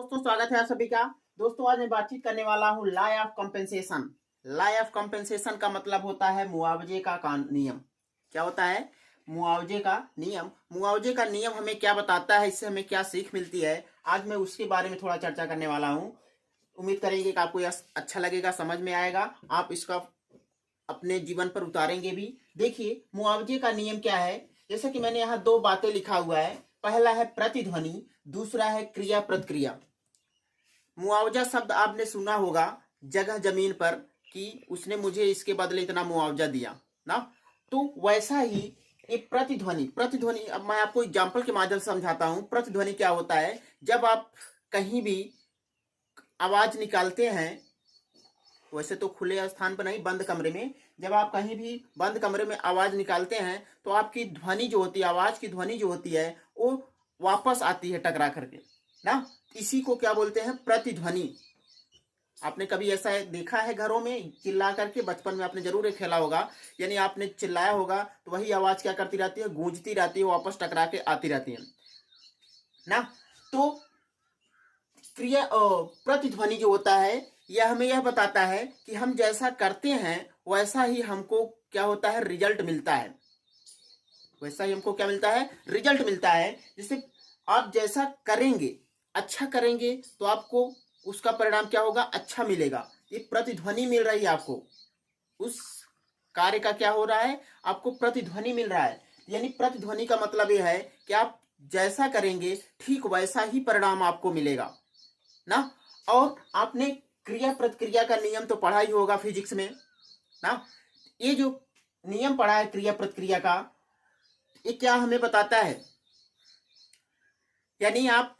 दोस्तों स्वागत है आप सभी का। दोस्तों आज मैं बातचीत करने वाला हूँ law of compensation. Law of compensation का मतलब होता है मुआवजे का नियम। क्या होता है? मुआवजे का नियम। मुआवजे का नियम हमें क्या बताता है, इससे हमें क्या सीख मिलती है, आज मैं उसके बारे में थोड़ा चर्चा करने वाला हूँ। उम्मीद करेंगे कि आपको यह अच्छा लगेगा, समझ में आएगा, आप इसका अपने जीवन पर उतारेंगे भी। देखिए मुआवजे का नियम क्या है। जैसे कि मैंने यहाँ दो बातें लिखा हुआ है। पहला है प्रतिध्वनि, दूसरा है क्रिया प्रतिक्रिया। मुआवजा शब्द आपने सुना होगा जगह जमीन पर कि उसने मुझे इसके बदले इतना मुआवजा दिया ना। तो वैसा ही एक प्रतिध्वनि। प्रतिध्वनि अब मैं आपको एग्जाम्पल के माध्यम से समझाता हूं। प्रतिध्वनि क्या होता है? जब आप कहीं भी आवाज निकालते हैं, वैसे तो खुले स्थान पर नहीं, बंद कमरे में, जब आप कहीं भी बंद कमरे में आवाज निकालते हैं तो आपकी ध्वनि जो होती है, आवाज की ध्वनि जो होती है, वो वापस आती है टकरा करके ना। इसी को क्या बोलते हैं? प्रतिध्वनि। आपने कभी ऐसा देखा है घरों में चिल्ला करके? बचपन में आपने जरूर खेला होगा, यानी आपने चिल्लाया होगा तो वही आवाज क्या करती रहती है? गूंजती रहती है, वापस टकरा के आती रहती है ना। तो क्रिया प्रतिध्वनि जो होता है यह हमें यह बताता है कि हम जैसा करते हैं वैसा ही हमको क्या होता है? रिजल्ट मिलता है। वैसा ही हमको क्या मिलता है? रिजल्ट मिलता है। जैसे आप जैसा करेंगे, अच्छा करेंगे तो आपको उसका परिणाम क्या होगा? अच्छा मिलेगा। ये प्रतिध्वनि मिल रही है आपको, उस कार्य का क्या हो रहा है? आपको प्रतिध्वनि मिल रहा है। यानी प्रतिध्वनि का मतलब यह है कि आप जैसा करेंगे ठीक वैसा ही परिणाम आपको मिलेगा ना। और आपने क्रिया प्रतिक्रिया का नियम तो पढ़ा ही होगा फिजिक्स में ना। ये जो नियम पढ़ा है क्रिया प्रतिक्रिया का, ये क्या हमें बताता है? यानी आप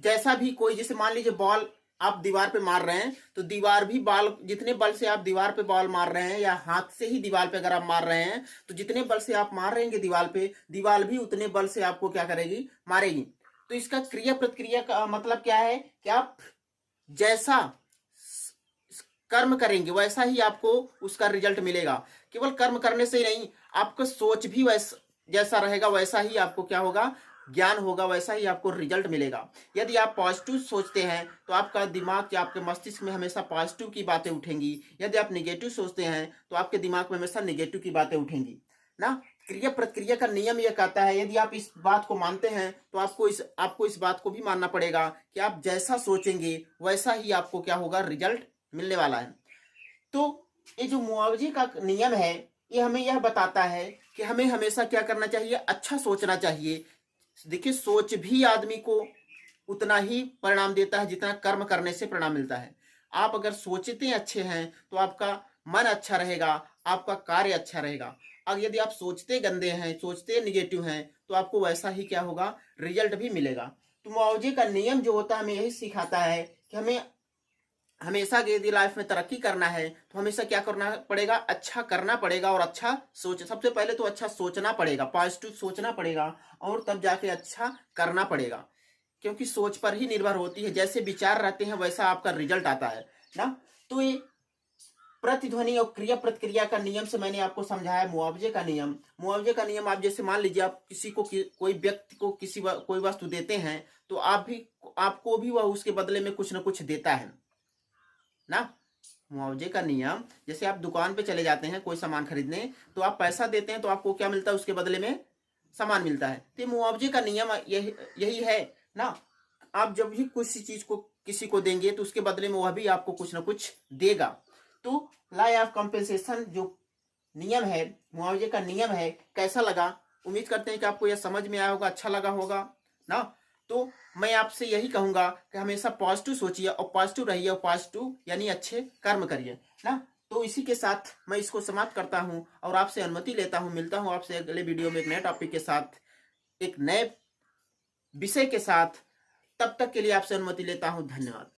जैसा भी कोई, जैसे मान लीजिए बॉल आप दीवार पे मार रहे हैं तो दीवार भी बॉल, जितने बल से आप दीवार पे बॉल मार रहे हैं या हाथ से ही दीवार पे अगर आप मार रहे हैं तो जितने बल से आप मार रहेंगे दीवार पे, दीवार भी उतने बल से आपको क्या करेगी? मारेगी। तो इसका क्रिया प्रतिक्रिया का मतलब क्या है कि आप जैसा कर्म करेंगे वैसा ही आपको उसका रिजल्ट मिलेगा। केवल कर्म करने से ही नहीं, आपका सोच भी वैसा जैसा रहेगा वैसा ही आपको क्या होगा? ज्ञान होगा, वैसा ही आपको रिजल्ट मिलेगा। यदि आप पॉजिटिव सोचते हैं तो आपका दिमाग या आपके मस्तिष्क में हमेशा पॉजिटिव की बातें उठेंगी। यदि आप निगेटिव सोचते हैं तो आपके दिमाग में हमेशा निगेटिव की बातें उठेंगी ना। क्रिया प्रतिक्रिया का नियम यह कहता है, यदि आप इस बात को मानते हैं तो आपको इस बात को भी मानना पड़ेगा कि आप जैसा सोचेंगे वैसा ही आपको क्या होगा? रिजल्ट मिलने वाला है। तो ये जो मुआवजे का नियम है ये हमें यह बताता है कि हमें हमेशा क्या करना चाहिए? अच्छा सोचना चाहिए। देखिए सोच भी आदमी को उतना ही परिणाम देता है जितना कर्म करने से परिणाम मिलता है। आप अगर सोचते अच्छे हैं तो आपका मन अच्छा रहेगा, आपका कार्य अच्छा रहेगा। अगर यदि आप सोचते गंदे हैं, सोचते निगेटिव हैं, तो आपको वैसा ही क्या होगा? रिजल्ट भी मिलेगा। तो मुआवजे का नियम जो होता है हमें यही सिखाता है कि हमें हमेशा यदि लाइफ में तरक्की करना है तो हमेशा क्या करना पड़ेगा? अच्छा करना पड़ेगा और अच्छा सोच, सबसे पहले तो अच्छा सोचना पड़ेगा, पॉजिटिव सोचना पड़ेगा और तब जाके अच्छा करना पड़ेगा। क्योंकि सोच पर ही निर्भर होती है, जैसे विचार रहते हैं वैसा आपका रिजल्ट आता है ना। तो ये प्रतिध्वनि और क्रिया प्रतिक्रिया का नियम से मैंने आपको समझाया मुआवजे का नियम। मुआवजे का नियम, आप जैसे मान लीजिए आप किसी को कोई व्यक्ति को कोई वस्तु देते हैं तो आपको भी वह उसके बदले में कुछ ना कुछ देता है ना। मुआवजे का नियम, जैसे आप दुकान पे चले जाते हैं कोई सामान खरीदने तो आप पैसा देते हैं तो आपको क्या मिलता है? उसके बदले में सामान मिलता है। तो मुआवजे का नियम यही है ना। आप जब भी किसी चीज को किसी को देंगे तो उसके बदले में वह भी आपको कुछ ना कुछ देगा। तो लॉ ऑफ कंपेंसेशन जो नियम है, मुआवजे का नियम है, कैसा लगा? उम्मीद करते हैं कि आपको यह समझ में आया होगा, अच्छा लगा होगा ना। तो मैं आपसे यही कहूंगा कि हमेशा पॉजिटिव सोचिए और पॉजिटिव रहिए और पॉजिटिव यानी अच्छे कर्म करिए ना। तो इसी के साथ मैं इसको समाप्त करता हूं और आपसे अनुमति लेता हूं। मिलता हूं आपसे अगले वीडियो में एक नए टॉपिक के साथ, एक नए विषय के साथ। तब तक के लिए आपसे अनुमति लेता हूं। धन्यवाद।